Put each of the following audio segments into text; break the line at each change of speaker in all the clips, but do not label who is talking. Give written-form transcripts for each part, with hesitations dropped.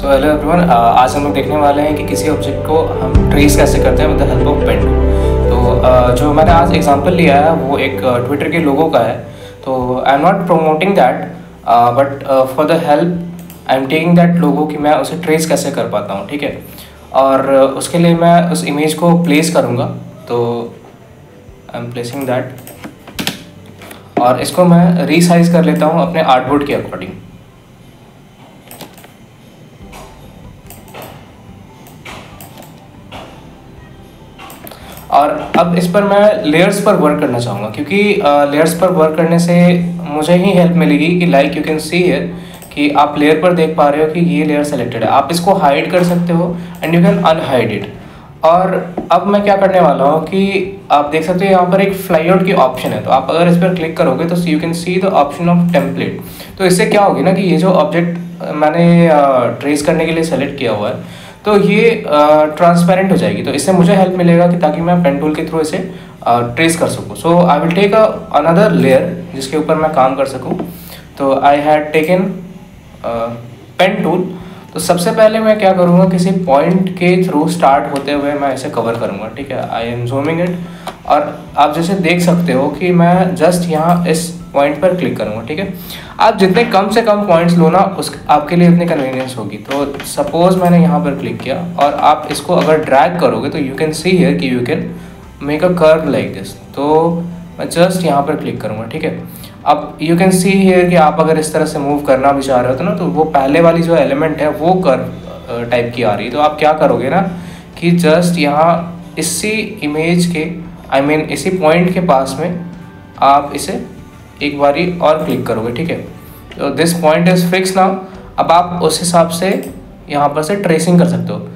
So hello everyone, आज हम लोग देखने वाले हैं कि किसी ऑब्जेक्ट को हम ट्रेस कैसे करते हैं with the help of pen tool. तो जो मैंने आज एग्जांपल लिया है वो एक ट्विटर के लोगो का है। तो I am not promoting that, but for the help I am taking that लोगो कि मैं उसे ट्रेस कैसे कर पाता हूँ, ठीक है। और उसके लिए मैं उस इमेज को प्लेस करूँगा। तो आई एम प्लेसिंग दैट और इसको मैं रीसाइज कर लेता हूँ अपने आर्टबोर्ड के अकॉर्डिंग। और अब इस पर मैं लेयर्स पर वर्क करना चाहूँगा, क्योंकि लेयर्स पर वर्क करने से मुझे ही हेल्प मिलेगी कि like you can see here कि आप लेयर पर देख पा रहे हो कि ये लेयर सेलेक्टेड है। आप इसको हाइड कर सकते हो and you can unhide it. और अब मैं क्या करने वाला हूँ कि आप देख सकते हो यहाँ पर एक फ्लाई आउट की ऑप्शन है। तो आप अगर इस पर क्लिक करोगे तो you can see the option of template. तो इससे क्या होगी ना कि ये जो ऑब्जेक्ट मैंने ट्रेस करने के लिए सेलेक्ट किया हुआ है तो ये ट्रांसपेरेंट हो जाएगी। तो इससे मुझे हेल्प मिलेगा कि ताकि मैं पेन टूल के थ्रू इसे ट्रेस कर सकूँ। So I will take another layer जिसके ऊपर मैं काम कर सकूँ। तो I had taken pen tool. तो सबसे पहले मैं क्या करूँगा, किसी पॉइंट के थ्रू स्टार्ट होते हुए मैं इसे कवर करूँगा, ठीक है। आई एम जूमिंग इट और आप जैसे देख सकते हो कि मैं जस्ट यहाँ इस पॉइंट पर क्लिक करूँगा, ठीक है। आप जितने कम से कम पॉइंट्स लो ना उस आपके लिए उतनी कन्वीनियंस होगी। तो सपोज मैंने यहाँ पर क्लिक किया और आप इसको अगर ड्रैग करोगे तो यू कैन सी हियर कि you can make a curve like this. तो मैं जस्ट यहाँ पर क्लिक करूँगा, ठीक है। अब यू कैन सी हियर कि आप अगर इस तरह से मूव करना भी चाह रहे हो तो ना, तो वो पहले वाली जो एलिमेंट है वो कर्व टाइप की आ रही है। तो आप क्या करोगे ना कि जस्ट यहाँ इसी इमेज के इसी पॉइंट के पास में आप इसे एक बारी और क्लिक करोगे, ठीक है। तो this point is fix now. अब आप उस हिसाब से यहाँ पर से ट्रेसिंग कर सकते हो।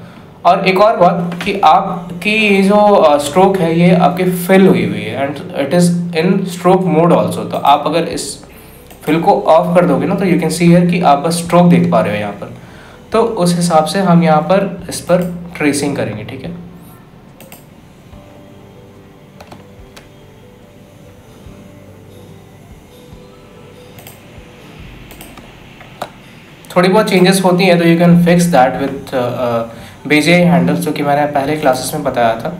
और एक और बात कि आपकी ये जो स्ट्रोक है ये आपकी फिल हुई हुई है and it is in stroke mode also. तो आप अगर इस फिल को ऑफ कर दोगे ना तो यू कैन सी हियर कि आप बस स्ट्रोक देख पा रहे हो यहाँ पर। तो उस हिसाब से हम यहाँ पर इस पर ट्रेसिंग करेंगे, ठीक है। थोड़ी बहुत चेंजेस होती हैं तो you can fix that with Bezier handles, जो कि मैंने पहले क्लासेस में बताया था।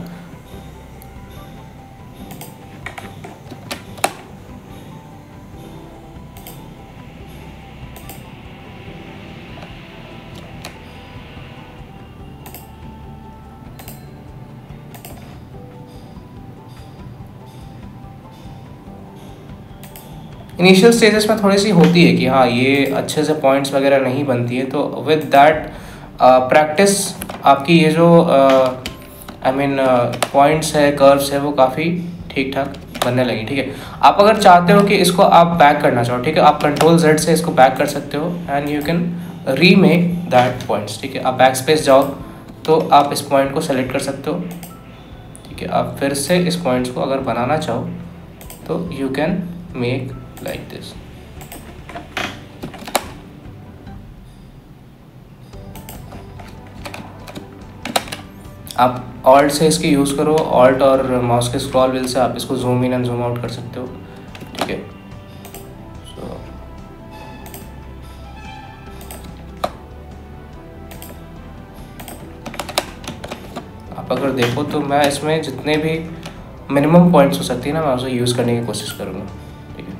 इनिशियल स्टेजेस में थोड़ी सी होती है कि हाँ ये अच्छे से पॉइंट्स वगैरह नहीं बनती है। तो विद दैट प्रैक्टिस आपकी ये जो पॉइंट्स है, कर्व्स है, वो काफ़ी ठीक ठाक बनने लगी, ठीक है। आप अगर चाहते हो कि इसको आप बैक करना चाहो, ठीक है, आप कंट्रोल Z से इसको बैक कर सकते हो and you can remake that points, ठीक है। आप बैक स्पेस जाओ तो आप इस पॉइंट को सेलेक्ट कर सकते हो, ठीक है। आप फिर से इस पॉइंट्स को अगर बनाना चाहो तो you can make like this। आप ऑल्ट से इसके यूज़ करो, ऑल्ट और माउस के स्क्रॉल व्हील से आप इसको zoom in and zoom out कर सकते हो, ठीक है। सो आप अगर देखो तो मैं इसमें जितने भी मिनिमम पॉइंट्स हो सकती है ना मैं उसे यूज़ करने की कोशिश करूँगा, ठीक है।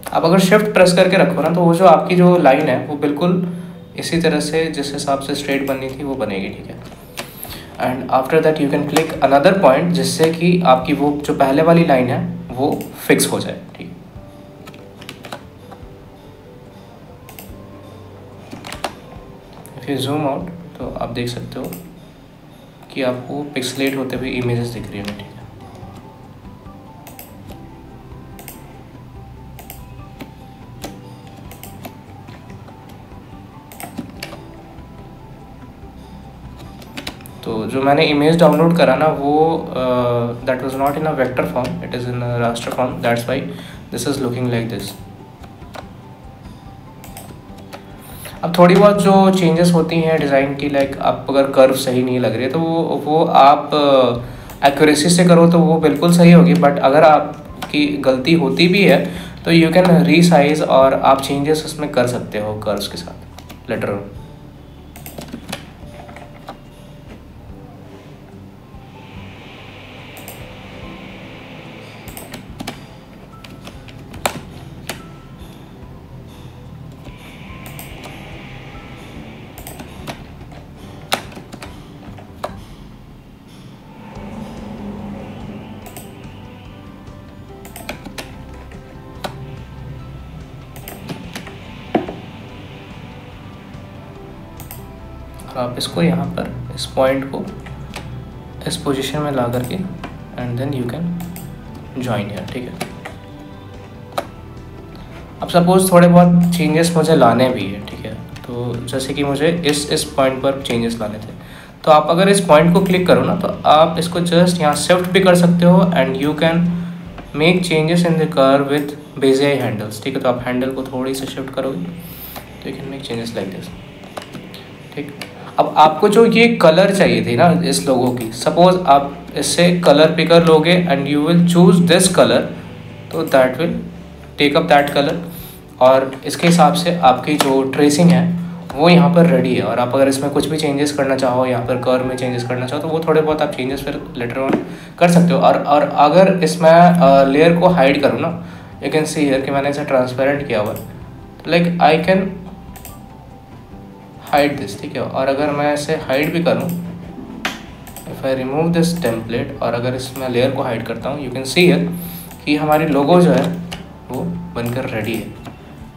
आप अगर शिफ्ट प्रेस करके रखो ना तो वो जो आपकी जो लाइन है वो बिल्कुल इसी तरह से जिस हिसाब से स्ट्रेट बननी थी वो बनेगी, ठीक है। And after that you can click another point जिससे कि आपकी वो जो पहले वाली लाइन है वो फिक्स हो जाए, ठीक है। इफ यू जूम आउट तो आप देख सकते हो कि आपको पिक्सलेट होते हुए इमेजेस दिख रही है, ठीक है। तो जो मैंने इमेज डाउनलोड करा ना वो that was not in a vector form, it is in a raster form, that's why this is looking like this. अब थोड़ी बहुत जो चेंजेस होती हैं डिज़ाइन की, लाइक आप अगर कर्व सही नहीं लग रही तो वो आप एक्यूरेसी से करो तो वो बिल्कुल सही होगी, बट अगर आपकी गलती होती भी है तो यू कैन रीसाइज और आप चेंजेस उसमें कर सकते हो कर्व्स के साथ लेटर ऑन। आप इसको यहाँ पर इस पॉइंट को इस पोजीशन में ला करके and then you can join here, ठीक है। अब सपोज थोड़े बहुत चेंजेस मुझे लाने भी है, ठीक है, तो जैसे कि मुझे इस पॉइंट पर चेंजेस लाने थे, तो आप अगर इस पॉइंट को क्लिक करो ना तो आप इसको जस्ट यहाँ शिफ्ट भी कर सकते हो and you can make changes in the curve with Bezier handles, ठीक है। तो आप हैंडल को थोड़ी सी शिफ्ट करोगे तो you can make changes like this, ठीक। अब आपको जो ये कलर चाहिए थी ना इस लोगो की, सपोज आप इससे कलर पिकर लोगे and you will choose this colour, तो that will take up that colour और इसके हिसाब से आपकी जो ट्रेसिंग है वो यहाँ पर रेडी है। और आप अगर इसमें कुछ भी चेंजेस करना चाहो, यहाँ पर कर्व में चेंजेस करना चाहो, तो वो थोड़े बहुत आप चेंजेस फिर लेटर ऑन कर सकते हो। और अगर इसमें लेयर को हाइड करूँ ना, यू कैन सी हियर कि मैंने इसे ट्रांसपेरेंट किया हुआ है, like I can hide this, ठीक है। और अगर मैं इसे हाइड भी करूँ, if I remove this template और अगर इसमें लेयर को हाइड करता हूँ, यू कैन सी हियर कि हमारी लोगो जो है वो बनकर रेडी है,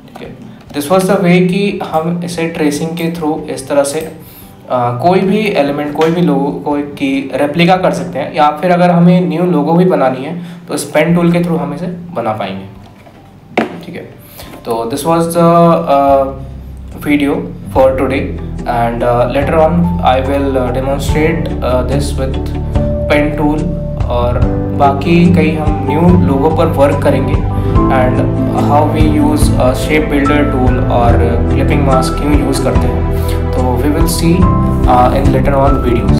ठीक है। दिस वाज द वे कि हम इसे ट्रेसिंग के थ्रू इस तरह से कोई भी एलिमेंट, कोई भी लोगो की रेप्लिका कर सकते हैं, या फिर अगर हमें न्यू लोगो भी बनानी है तो इस पेन टूल के थ्रू हम इसे बना पाएंगे, ठीक है। तो this was the video for today and later on I will demonstrate this with pen tool और बाकी कई हम न्यू लोगो पर वर्क करेंगे and how we use shape builder tool और क्लिपिंग मास्क क्यों यूज़ करते हैं, तो we will see in later on videos.